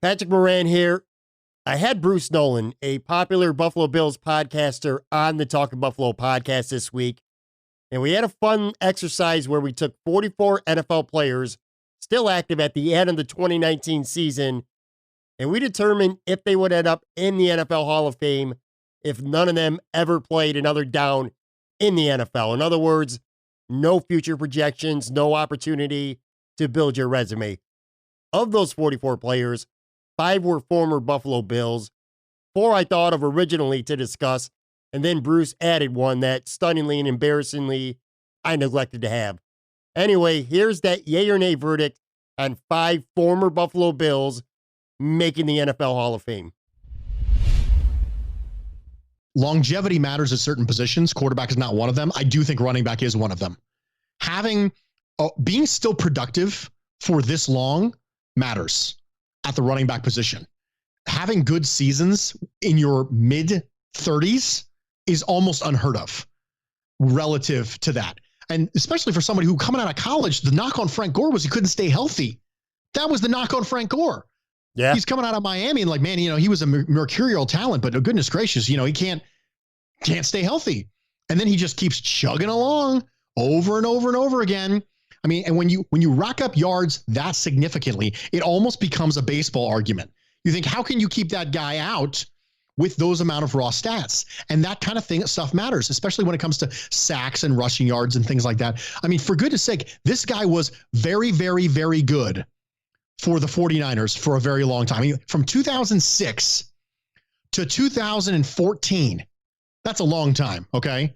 Patrick Moran here. I had Bruce Nolan, a popular Buffalo Bills podcaster, on the Talking Buffalo podcast this week. And we had a fun exercise where we took 44 NFL players still active at the end of the 2019 season, and we determined if they would end up in the NFL Hall of Fame if none of them ever played another down in the NFL. In other words, no future projections, no opportunity to build your resume. Of those 44 players, 5 were former Buffalo Bills. 4 I thought of originally to discuss, and then Bruce added one that stunningly and embarrassingly I neglected to have. Anyway, here's that yay or nay verdict on 5 former Buffalo Bills making the NFL Hall of Fame. Longevity matters at certain positions. Quarterback is not one of them. I do think running back is one of them. Being still productive for this long matters at the running back position. Having good seasons in your mid-30s is almost unheard of relative to that. And especially for somebody who coming out of college, the knock on Frank Gore was he couldn't stay healthy. That was the knock on Frank Gore. Yeah. He's coming out of Miami and like, man, he was a mercurial talent, but goodness gracious, he can't stay healthy. And then he just keeps chugging along over and over and over again. I mean, and when you rack up yards that significantly, it almost becomes a baseball argument. You think, how can you keep that guy out with those amount of raw stats? And that kind of stuff matters, especially when it comes to sacks and rushing yards and things like that. I mean, for goodness sake, this guy was very, very, very good for the 49ers for a very long time. I mean, from 2006 to 2014, that's a long time, okay?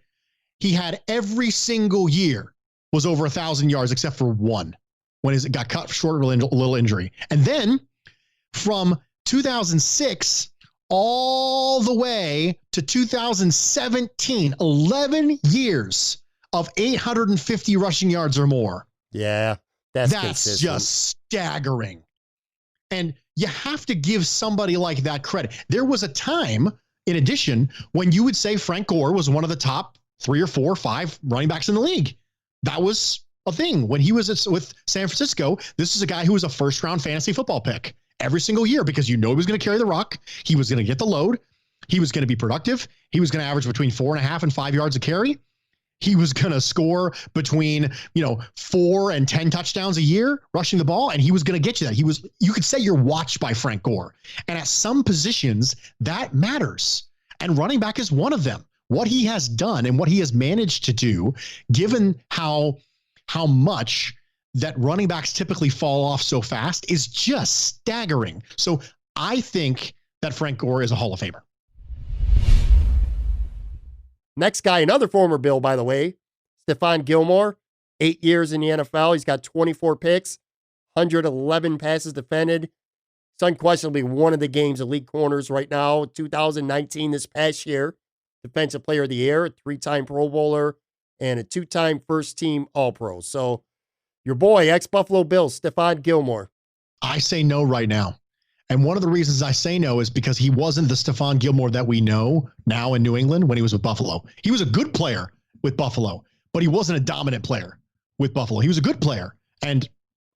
He had every single year was over 1,000 yards except for one when it got cut short with a little injury. And then from 2006 all the way to 2017, 11 years of 850 rushing yards or more. Yeah, that's just staggering. And you have to give somebody like that credit. There was a time, in addition, when you would say Frank Gore was one of the top 3 or 4 or 5 running backs in the league. That was a thing. When he was with San Francisco, this is a guy who was a first-round fantasy football pick every single year because he was going to carry the rock. He was going to get the load. He was going to be productive. He was going to average between 4.5 and 5 yards a carry. He was going to score between 4 and 10 touchdowns a year rushing the ball, and he was going to get you that. You could say you're watched by Frank Gore. And at some positions, that matters. And running back is one of them. What he has done and what he has managed to do, given how much that running backs typically fall off so fast, is just staggering. So I think that Frank Gore is a Hall of Famer. Next guy, another former Bill, by the way, Stephon Gilmore, 8 years in the NFL. He's got 24 picks, 111 passes defended. It's unquestionably one of the game's elite corners right now. 2019, this past year, Defensive Player of the Year, a 3-time Pro Bowler, and a 2-time first-team All-Pro. So your boy, ex-Buffalo Bills, Stephon Gilmore. I say no right now. And one of the reasons I say no is because he wasn't the Stephon Gilmore that we know now in New England when he was with Buffalo. He was a good player with Buffalo, but he wasn't a dominant player with Buffalo. He was a good player. And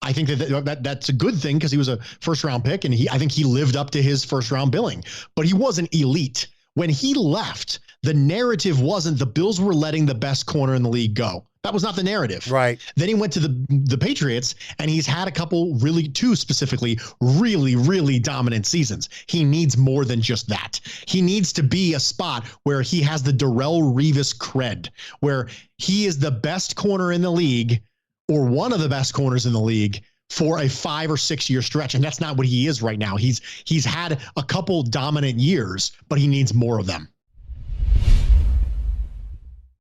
I think that's a good thing because he was a first-round pick, and I think he lived up to his first-round billing. But he wasn't elite. When he left, the narrative wasn't the Bills were letting the best corner in the league go. That was not the narrative. Right. Then he went to the Patriots, and he's had a couple, really 2 specifically, really, really dominant seasons. He needs more than just that. He needs to be a spot where he has the Darrelle Revis cred, where he is the best corner in the league or one of the best corners in the league for a 5 or 6 year stretch. And that's not what he is right now. He's had a couple dominant years, but he needs more of them.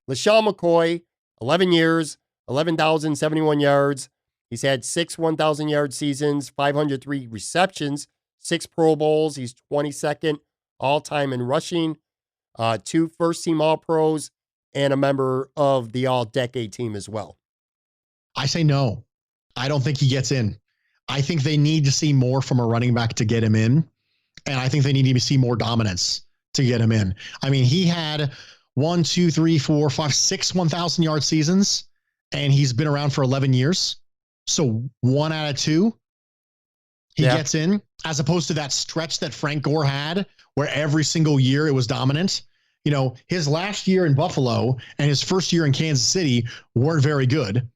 LeSean McCoy, 11 years, 11,071 yards. He's had 6 1,000-yard seasons, 503 receptions, 6 Pro Bowls. He's 22nd all-time in rushing, 2 first-team All-Pros, and a member of the All-Decade team as well. I say no. I don't think he gets in. I think they need to see more from a running back to get him in. And I think they need to see more dominance to get him in. I mean, he had 1, 2, 3, 4, 5, 6 1,000-yard seasons, and he's been around for 11 years. So 1 out of 2 he gets in, as opposed to that stretch that Frank Gore had where every single year it was dominant. You know, his last year in Buffalo and his first year in Kansas City weren't very good.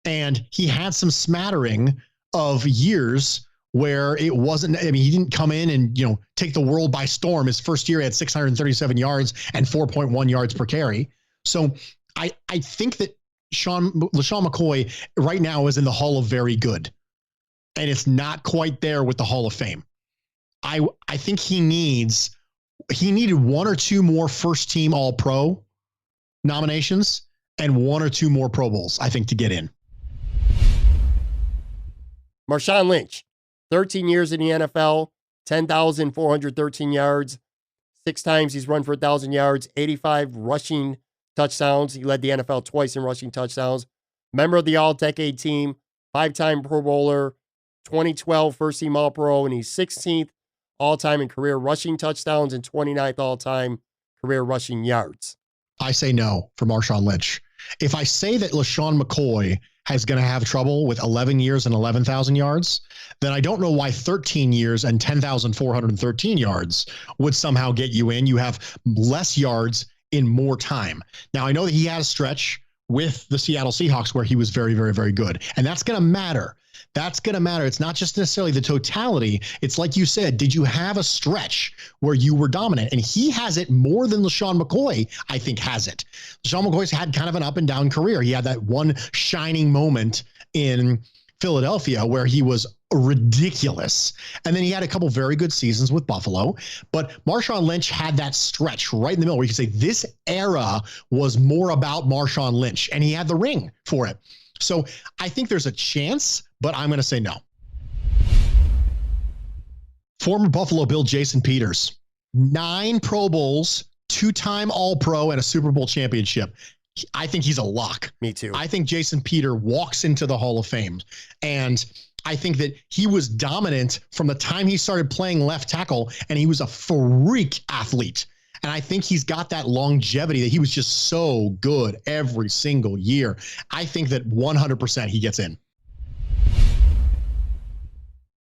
And he had some smattering of years where it wasn't, I mean, he didn't come in and, you know, take the world by storm. His first year he had 637 yards and 4.1 yards per carry. So I think that LeSean McCoy right now is in the Hall of Very Good. And it's not quite there with the Hall of Fame. I think he needed one or two more first team All-Pro nominations and one or two more Pro Bowls, I think, to get in. Marshawn Lynch, 13 years in the NFL, 10,413 yards. 6 times he's run for 1,000 yards, 85 rushing touchdowns. He led the NFL twice in rushing touchdowns. Member of the All-Decade team, 5-time Pro Bowler, 2012 first-team All-Pro, and he's 16th all-time in career rushing touchdowns and 29th all-time career rushing yards. I say no for Marshawn Lynch. If I say that LeSean McCoy is going to have trouble with 11 years and 11,000 yards, then I don't know why 13 years and 10,413 yards would somehow get you in. You have less yards in more time. Now, I know that he had a stretch with the Seattle Seahawks where he was very, very, very good. And that's going to matter. That's going to matter. It's not just necessarily the totality. It's like you said, did you have a stretch where you were dominant? And he has it more than LeSean McCoy, I think, has it. LeSean McCoy's had kind of an up and down career. He had that one shining moment in Philadelphia where he was ridiculous. And then he had a couple very good seasons with Buffalo. But Marshawn Lynch had that stretch right in the middle where you could say this era was more about Marshawn Lynch, and he had the ring for it. So I think there's a chance, but I'm going to say no. Former Buffalo Bill Jason Peters, 9 Pro Bowls, 2-time All-Pro, and a Super Bowl championship. I think he's a lock. Me too. I think Jason Peters walks into the Hall of Fame. And I think that he was dominant from the time he started playing left tackle, and he was a freak athlete. And I think he's got that longevity that he was just so good every single year. I think that 100% he gets in.